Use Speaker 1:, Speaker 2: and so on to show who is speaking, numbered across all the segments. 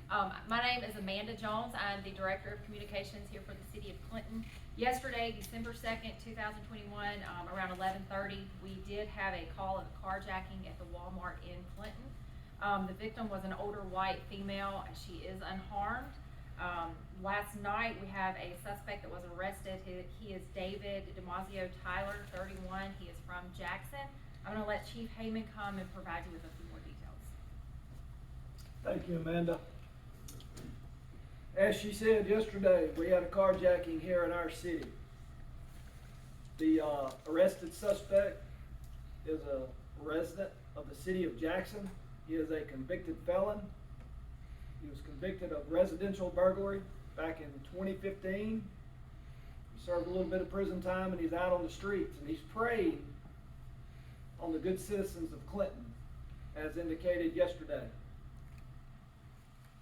Speaker 1: My name is Amanda Jones. I'm the Director of Communications here for the City of Clinton. Yesterday, December 2nd, 2021, around 11:30, we did have a call of carjacking at the Walmart in Clinton. The victim was an older white female. She is unharmed. Last night, we have a suspect that was arrested. He is David Demazio Tyler, 31. He is from Jackson. I'm going to let Chief Heyman come and provide you with a few more details.
Speaker 2: Thank you, Amanda. As she said yesterday, we had a carjacking here in our city. The arrested suspect is a resident of the city of Jackson. He is a convicted felon. He was convicted of residential burglary back in 2015. He served a little bit of prison time and he's out on the streets, and he's preying on the good citizens of Clinton, as indicated yesterday.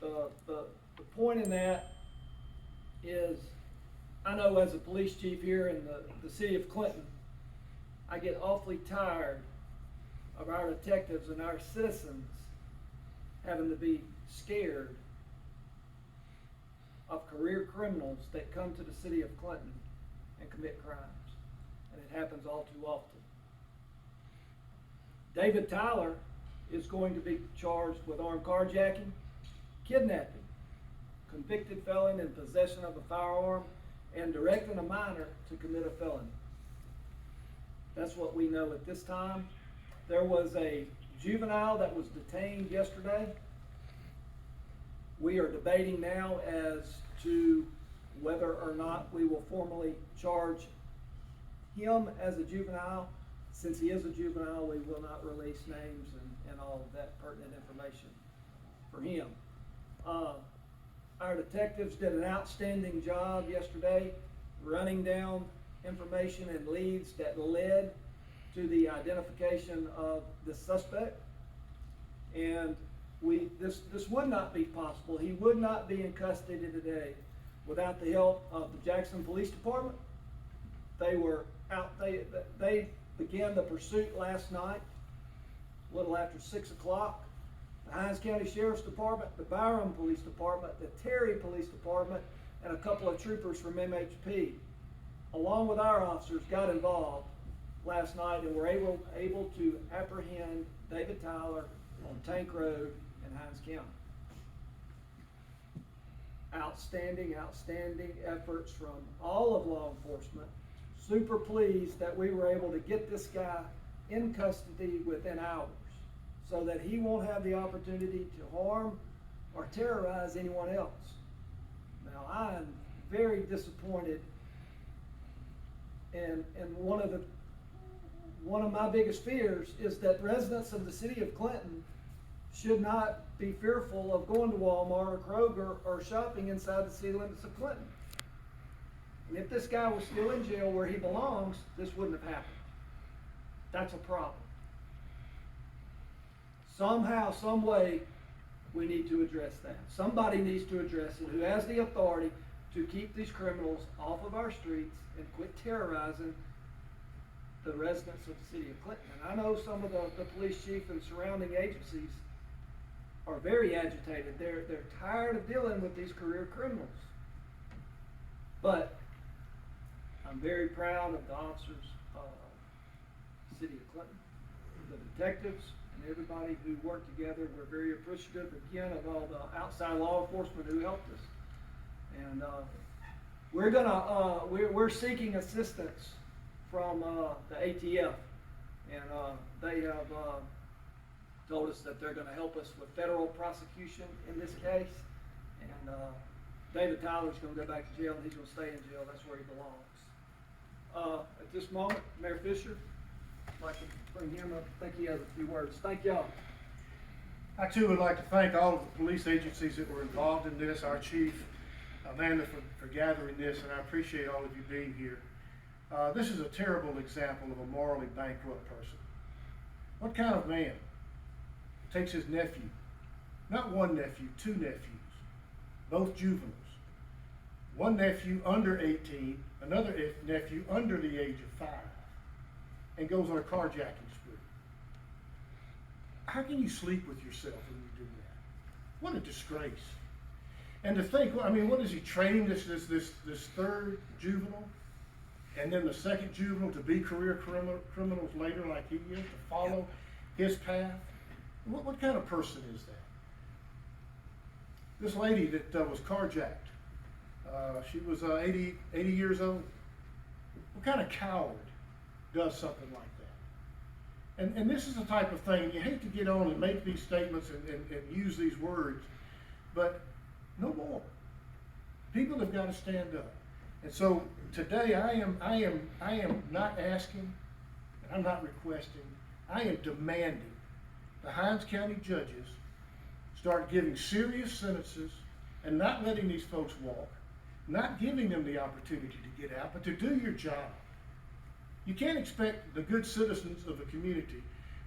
Speaker 2: The point in that is, I know as a police chief here in the city of Clinton, I get awfully tired of our detectives and our citizens having to be scared of career criminals that come to the city of Clinton and commit crimes. And it happens all too often. David Tyler is going to be charged with armed carjacking, kidnapping, convicted felon in possession of a firearm, and directing a minor to commit a felony. That's what we know at this time. There was a juvenile that was detained yesterday. We are debating now as to whether or not we will formally charge him as a juvenile. Since he is a juvenile, we will not release names and all of that pertinent information for him. Our detectives did an outstanding job yesterday running down information and leads that led to the identification of the suspect. And this would not be possible. He would not be in custody today without the help of the Jackson Police Department. They were out, they began the pursuit last night, a little after 6 o'clock. The Hinds County Sheriff's Department, the Byram Police Department, the Terry Police Department, and a couple of troopers from MHP, along with our officers, got involved last night and were able to apprehend David Tyler on Tank Road in Hinds County. Outstanding efforts from all of law enforcement. Super pleased that we were able to get this guy in custody within hours, so that he won't have the opportunity to harm or terrorize anyone else. Now, I am very disappointed, and one of my biggest fears is that residents of the city of Clinton should not be fearful of going to Walmart or Kroger or shopping inside the city limits of Clinton. And if this guy was still in jail where he belongs, this wouldn't have happened. That's a problem. Somehow, some way, we need to address that. Somebody needs to address it who has the authority to keep these criminals off of our streets and quit terrorizing the residents of the city of Clinton. And I know some of the police chief and surrounding agencies are very agitated. They're tired of dealing with these career criminals. But I'm very proud of the officers of the city of Clinton, the detectives, and everybody who worked together. We're very appreciative again of all the outside law enforcement who helped us. And we're seeking assistance from the ATF, and they have told us that they're going to help us with federal prosecution in this case. And David Tyler's going to go back to jail, and he's going to stay in jail. That's where he belongs. At this moment, Mayor Fisher, I'd like to bring him up. I think he has a few words. Thank y'all.
Speaker 3: I too would like to thank all of the police agencies that were involved in this, our chief, Amanda, for gathering this, and I appreciate all of you being here. This is a terrible example of a morally bankrupt person. What kind of man takes his nephew, not one nephew, two nephews, both juveniles, one nephew under 18, another nephew under the age of 5, and goes on a carjacking spree? How can you sleep with yourself when you do that? What a disgrace. And to think, I mean, what is he training this third juvenile, and then the second juvenile to be career criminals later, like he is, to follow his path? What kind of person is that? This lady that was carjacked, she was 80 years old. What kind of coward does something like that? And this is the type of thing, you hate to get on and make these statements and use these words, but no more. People have got to stand up. And so today I am not asking, and I'm not requesting, I am demanding the Hinds County judges start giving serious sentences and not letting these folks walk, not giving them the opportunity to get out, but to do your job. You can't expect the good citizens of a community,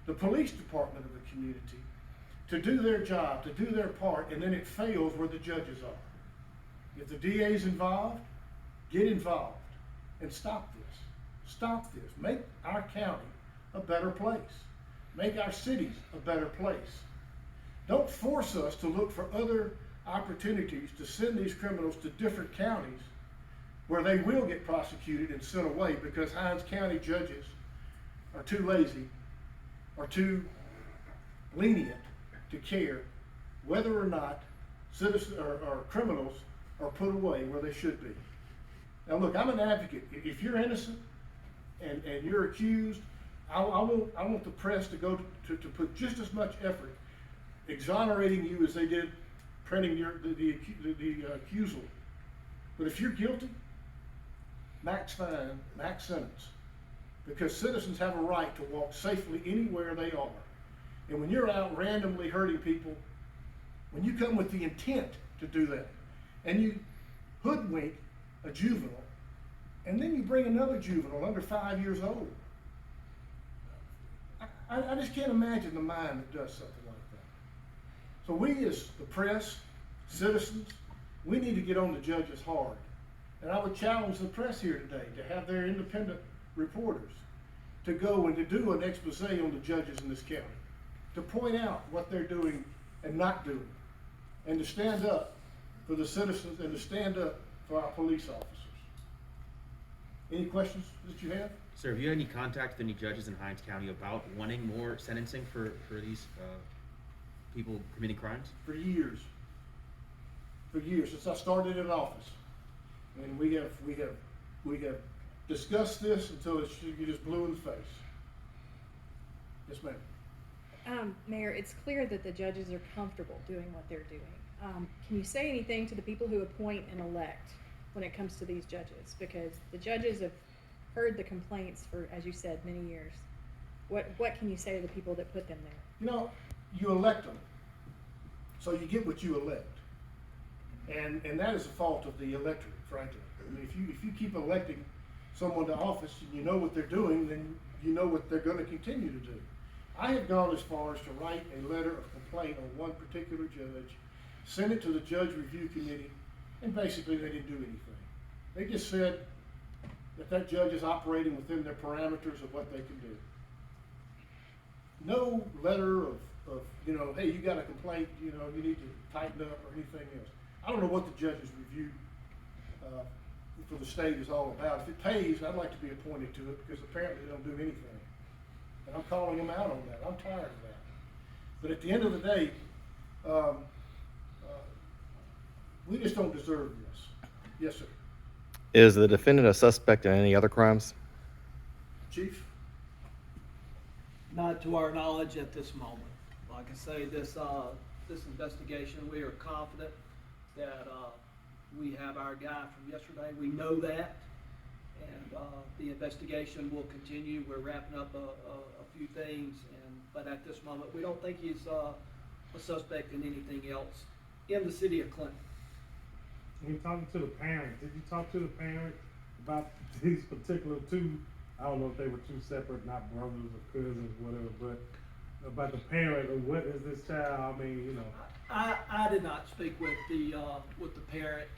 Speaker 3: the police department of a community, to do their job, to do their part, and then it fails where the judges are. If the DA's involved, get involved and stop this. Stop this. Make our county a better place. Make our cities a better place. Don't force us to look for other opportunities to send these criminals to different counties where they will get prosecuted and sent away because Hinds County judges are too lazy or too lenient to care whether or not citizens or criminals are put away where they should be. Now look, I'm an advocate. If you're innocent and you're accused, I want the press to go to put just as much effort exonerating you as they did printing the accusal. But if you're guilty, max fine, max sentence. Because citizens have a right to walk safely anywhere they are. And when you're out randomly hurting people, when you come with the intent to do that, and you hoodwink a juvenile, and then you bring another juvenile under 5 years old, I just can't imagine the mind that does something like that. So we as the press, citizens, we need to get on the judges hard. And I would challenge the press here today to have their independent reporters to go and to do an expose on the judges in this county, to point out what they're doing and not doing, and to stand up for the citizens and to stand up for our police officers. Any questions that you have?
Speaker 4: Sir, have you had any contact with any judges in Hinds County about wanting more sentencing for these people committing crimes?
Speaker 3: For years, since I started in office. And we have discussed this until you just blew in the face. Yes, ma'am.
Speaker 5: Mayor, it's clear that the judges are comfortable doing what they're doing. Can you say anything to the people who appoint and elect when it comes to these judges? Because the judges have heard the complaints for, as you said, many years. What can you say to the people that put them there?
Speaker 3: You know, you elect them, so you get what you elect. And that is the fault of the electorate, frankly. I mean, if you keep electing someone to office and you know what they're doing, then you know what they're going to continue to do. I have gone as far as to write a letter of complaint on one particular judge, send it to the Judge Review Committee, and basically they didn't do anything. They just said that judge is operating within their parameters of what they can do. No letter of hey, you got a complaint, you need to tighten up or anything else. I don't know what the Judges Review for the state is all about. If it pays, I'd like to be appointed to it because apparently they don't do anything. And I'm calling them out on that. I'm tired of that. But at the end of the day, we just don't deserve this. Yes, sir.
Speaker 6: Is the defendant a suspect in any other crimes?
Speaker 3: Chief?
Speaker 7: Not to our knowledge at this moment. Like I say, this investigation, we are confident that we have our guy from yesterday. We know that, and the investigation will continue. We're wrapping up a few things, but at this moment, we don't think he's a suspect in anything else in the city of Clinton.
Speaker 8: When you're talking to the parents, did you talk to the parents about these particular two? I don't know if they were two separate, not brothers or cousins, whatever, but about the parent of what is this child? I mean,
Speaker 7: I did not speak with the parent.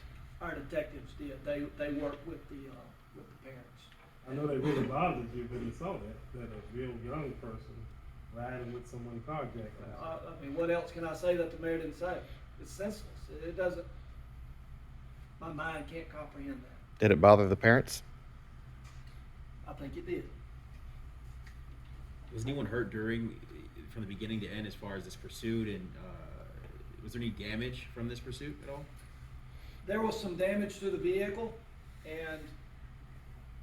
Speaker 7: Our detectives did. They worked with the parents.
Speaker 8: I know they really bothered you when you saw that a real young person riding with someone carjacked.
Speaker 7: I mean, what else can I say that the mayor didn't say? It's senseless. It doesn't. My mind can't comprehend that.
Speaker 6: Did it bother the parents?
Speaker 7: I think it did.
Speaker 4: Was anyone hurt from the beginning to end as far as this pursuit, and was there any damage from this pursuit at all?
Speaker 7: There was some damage to the vehicle, and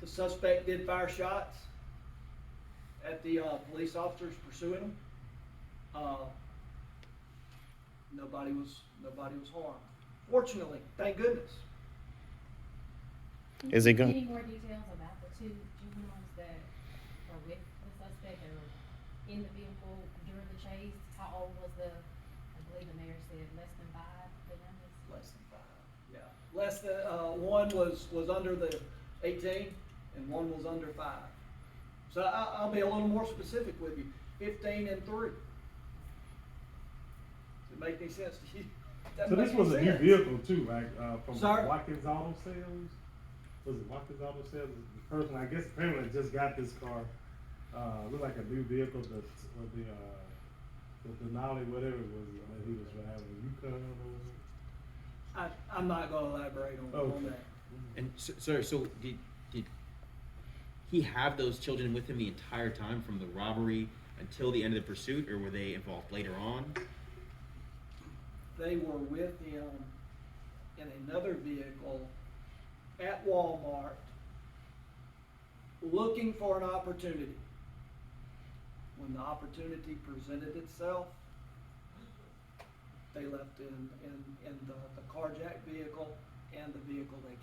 Speaker 7: the suspect did fire shots at the police officers pursuing him. Nobody was harmed. Fortunately, thank goodness.
Speaker 6: Is he going?
Speaker 1: Any more details about the two juveniles that are with the suspect that were in the vehicle during the chase? How old was I believe the mayor said less than 5, the youngest?
Speaker 7: Less than 5, yeah. Less than, one was under the 18 and one was under 5. So I'll be a little more specific with you, 15 and 3. Does it make any sense to you?
Speaker 8: So this was a new vehicle too, right? From
Speaker 7: Sorry?
Speaker 8: Watkins Auto Sales? Was it Watkins Auto Sales? The person, I guess apparently just got this car, looked like a new vehicle, the Denali, whatever it was, that he was driving, Yukon or something.
Speaker 7: I'm not gonna elaborate on that.
Speaker 4: And so did he have those children with him the entire time from the robbery until the end of the pursuit, or were they involved later on?
Speaker 7: They were with him in another vehicle at Walmart, looking for an opportunity. When the opportunity presented itself, they left in the carjacked vehicle and the vehicle they came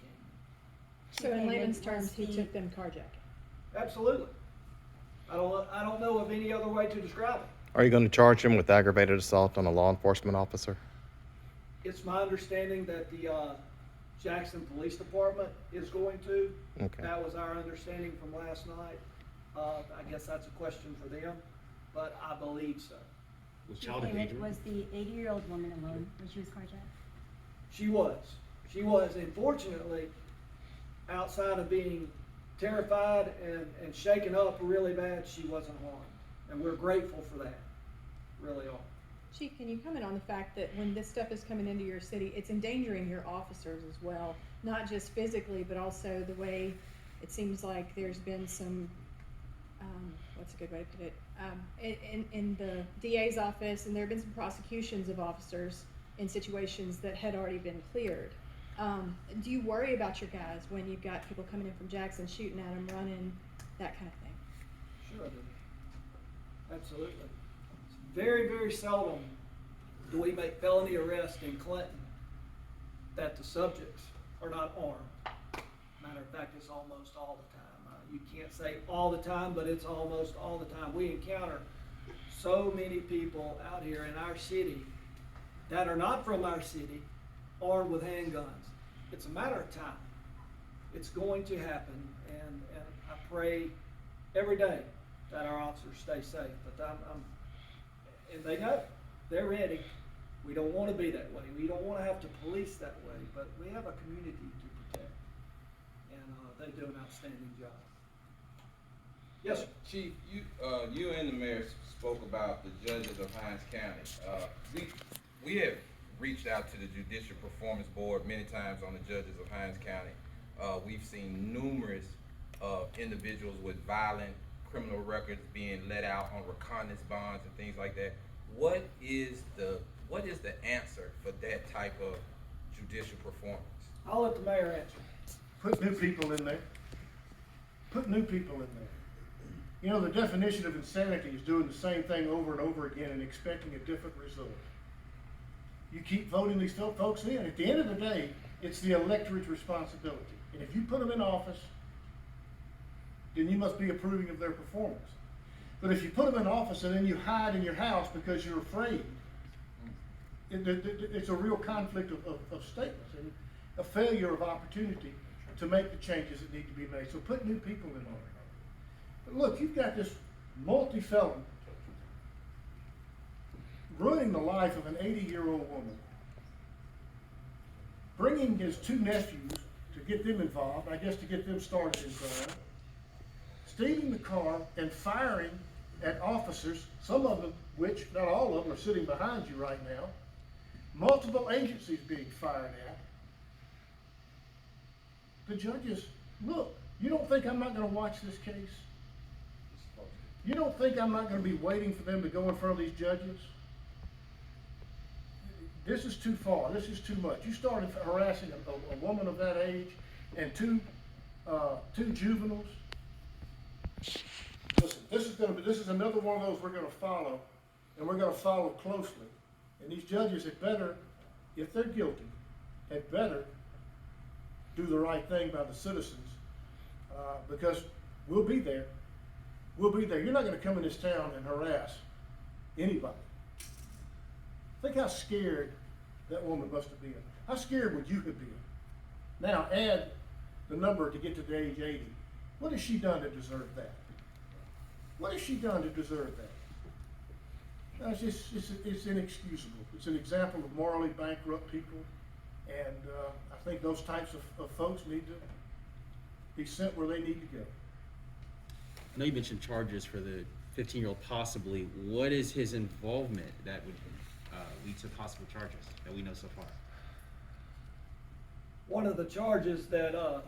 Speaker 5: So in
Speaker 9: And
Speaker 5: layman's
Speaker 9: was
Speaker 5: terms, he
Speaker 9: the-
Speaker 5: took them carjacking.
Speaker 7: in. Absolutely. I don't know of any other way to describe it.
Speaker 6: Are you going to charge him with aggravated assault on a law enforcement officer?
Speaker 7: It's my understanding that the Jackson Police Department is going to.
Speaker 6: Okay.
Speaker 7: That was our understanding from last night. I guess that's a question for them, but I believe so.
Speaker 4: Was
Speaker 9: Chief
Speaker 4: child
Speaker 9: Hammond,
Speaker 4: endangerment?
Speaker 9: was the 80-year-old woman alone when she was carjacked?
Speaker 7: She was, and fortunately, outside of being terrified and shaken up really bad, she wasn't harmed. And we're grateful for that, really are.
Speaker 5: Chief, can you comment on the fact that when this stuff is coming into your city, it's endangering your officers as well? Not just physically, but also the way it seems like there's been some, what's a good way to put it? In the DA's office, and there have been some prosecutions of officers in situations that had already been cleared. Do you worry about your guys when you've got people coming in from Jackson, shooting at them, running, that kind of thing?
Speaker 7: Sure I do. Absolutely. It's very, very seldom do we make felony arrests in Clinton that the subjects are not armed. Matter of fact, it's almost all the time. You can't say all the time, but it's almost all the time. We encounter so many people out here in our city that are not from our city, armed with handguns. It's a matter of time. It's going to happen, and I pray every day that our officers stay safe. But and they know, they're ready. We don't want to be that way. We don't want to have to police that way, but we have a community to protect, and they do an outstanding job. Yes, sir.
Speaker 10: Chief, you and the mayor spoke about the judges of Hinds County. We have reached out to the Judicial Performance Board many times on the judges of Hinds County. We've seen numerous individuals with violent criminal records being let out on reconnaissance bonds and things like that. What is the answer for that type of judicial performance?
Speaker 7: I'll let the mayor answer.
Speaker 3: Put new people in there. Put new people in there. You know, the definition of insanity is doing the same thing over and over again and expecting a different result. You keep voting these folks in. At the end of the day, it's the electorate's responsibility. And if you put them in office, then you must be approving of their performance. But if you put them in office and then you hide in your house because you're afraid, it's a real conflict of statements and a failure of opportunity to make the changes that need to be made. So put new people in there. But look, you've got this multi-felon ruining the life of an 80-year-old woman, bringing his 2 nephews to get them involved, I guess to get them started in crime, stealing the car and firing at officers, some of them, which, not all of them, are sitting behind you right now, multiple agencies being fired at. the judges, look, you don't think I'm not gonna watch this case? You don't think I'm not gonna be waiting for them to go in front of these judges? This is too far, this is too much. You started harassing a woman of that age and two juveniles. Listen, this is another one of those we're gonna follow, and we're gonna follow closely. And these judges had better, if they're guilty, had better do the right thing by the citizens, because we'll be there. We'll be there. You're not gonna come in this town and harass anybody. Think how scared that woman must have been. How scared would you have been? Now add the number to get to the age 80. What has she done to deserve that? What has she done to deserve that? No, it's inexcusable. It's an example of morally bankrupt people, and I think those types of folks need to be sent where they need to go.
Speaker 4: I know you mentioned charges for the 15-year-old possibly. What is his involvement that would lead to possible charges that we know so far?
Speaker 7: One of the charges that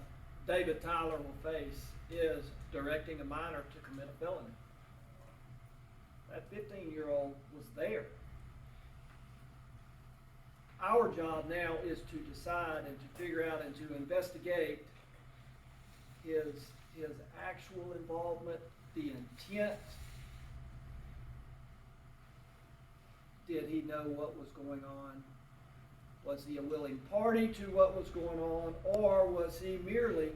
Speaker 7: David Tyler will face is directing a minor to commit a felony. That 15-year-old was there. Our job now is to decide and to figure out and to investigate his actual involvement, the intent. Did he know what was going on? Was he a willing party to what was going on? Or was he merely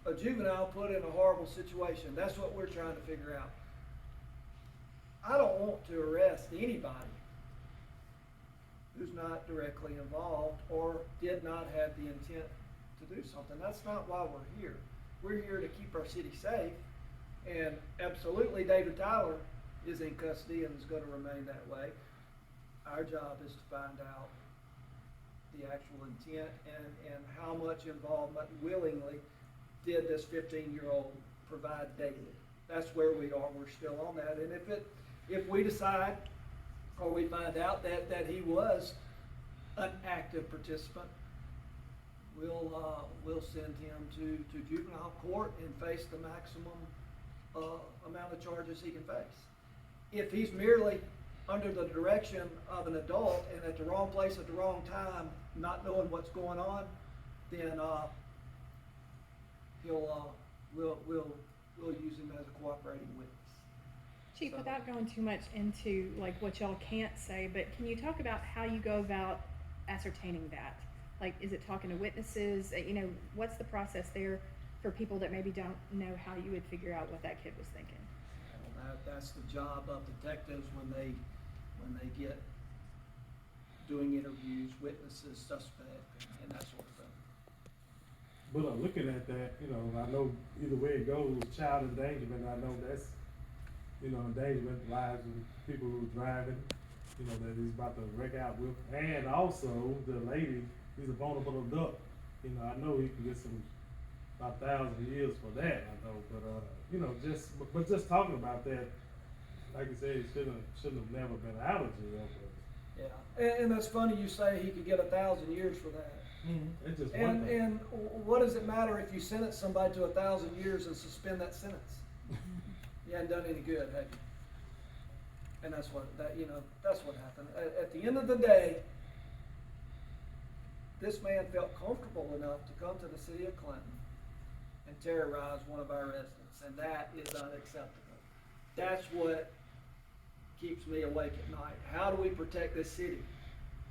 Speaker 7: a juvenile put in a horrible situation? That's what we're trying to figure out. I don't want to arrest anybody who's not directly involved or did not have the intent to do something. That's not why we're here. We're here to keep our city safe, and absolutely David Tyler is in custody and is going to remain that way. Our job is to find out the actual intent and how much involvement willingly did this 15-year-old provide daily. That's where we are. We're still on that. And if we decide or we find out that he was an active participant, we'll send him to juvenile court and face the maximum amount of charges he can face. If he's merely under the direction of an adult and at the wrong place at the wrong time, not knowing what's going on, then we'll use him as a cooperating witness.
Speaker 5: Chief,
Speaker 7: So-
Speaker 5: without going too much into like what y'all can't say, but can you talk about how you go about ascertaining that? Like, is it talking to witnesses? What's the process there for people that maybe don't know how you would figure out what that kid was thinking?
Speaker 7: Well, that's the job of detectives when they get doing interviews, witnesses, suspect, and that sort of thing.
Speaker 8: But looking at that, I know either way it goes, child endangerment, I know that's, endangerment lives of people who are driving, that he's about to wreck out with. And also, the lady, he's a vulnerable adult. I know he can get about 1,000 years for that, I know, but just talking about that, like you said, he shouldn't have never been out of jail.
Speaker 7: Yeah, and that's funny you say he could get 1,000 years for that.
Speaker 8: It's just one thing.
Speaker 7: And what does it matter if you sentence somebody to 1,000 years and suspend that sentence? You hadn't done any good, have you? And that's what happened. At the end of the day, this man felt comfortable enough to come to the city of Clinton and terrorize one of our residents, and that is unacceptable. That's what keeps me awake at night. How do we protect this city?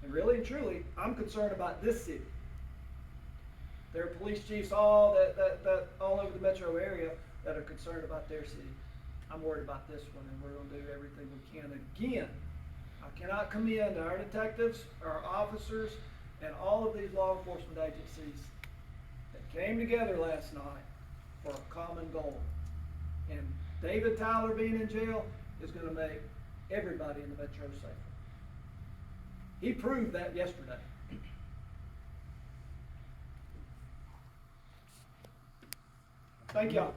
Speaker 7: And really and truly, I'm concerned about this city. There are police chiefs all over the metro area that are concerned about their city. I'm worried about this one, and we're going to do everything we can. Again, I cannot commend our detectives, our officers, and all of these law enforcement agencies that came together last night for a common goal. And David Tyler being in jail is going to make everybody in the metro safer. He proved that yesterday. Thank y'all.